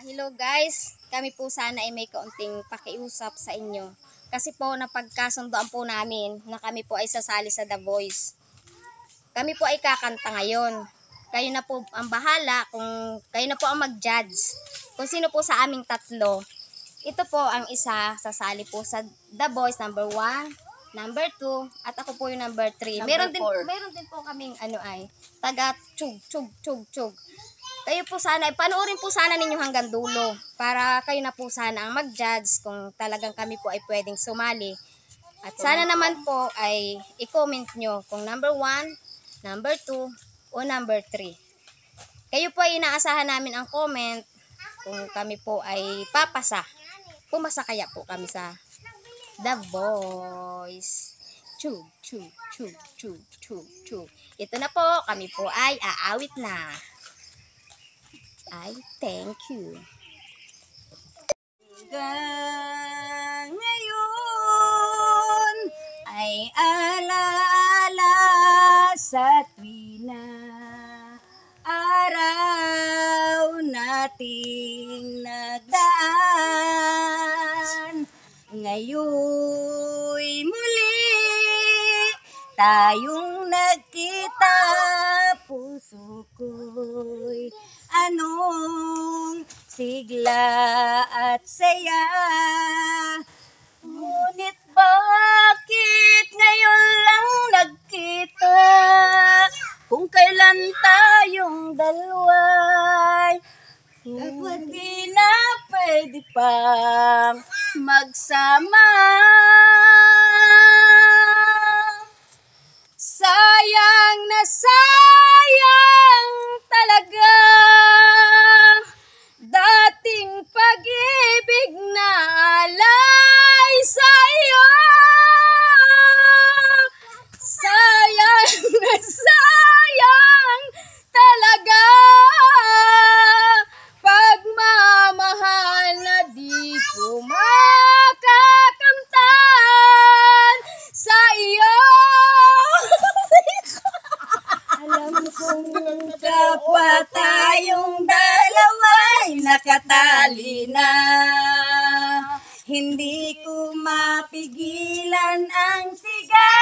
Hello guys, kami po sana ay may kaunting pakiusap sa inyo. Kasi po napagkasundoan po namin na kami po ay sasali sa The Voice. Kami po ay kakanta ngayon. Kayo na po ang bahala kung kayo na po ang mag-judge. Kung sino po sa aming tatlo. Ito po ang isa sasali po sa The Voice number 1, number 2, at ako po yung number 3. Meron din po kaming taga chug. Kayo po sana, panoorin po sana ninyo hanggang dulo para kayo na po sana ang mag-judge kung talagang kami po ay pwedeng sumali. At sana naman po ay i-comment nyo kung number 1, number 2, o number 3. Kayo po ay inaasahan namin ang comment kung kami po ay papasa. Pumasa kaya po kami sa The Voice. Chug. Ito na po, kami po ay aawit na. Ay, thank you. Hanggang ngayon ay alaala sa tuwina araw nating nagdaan. Ngayon'y muli tayong nagkita, puso ko'y anong sigla at saya. Ngunit bakit ngayon lang nagkita, kung kailan tayong dalawa'y hindi na pwede pang magsama. Sayang na sayang talaga dating pag-ibig na alay sa'yo. Sayang na sayang talaga pagmamahal na di ko makakamtan sa iyo. Alam kong kapwa tayong dalawa'y nakatali na. Hindi ko mapigilan ang sigaw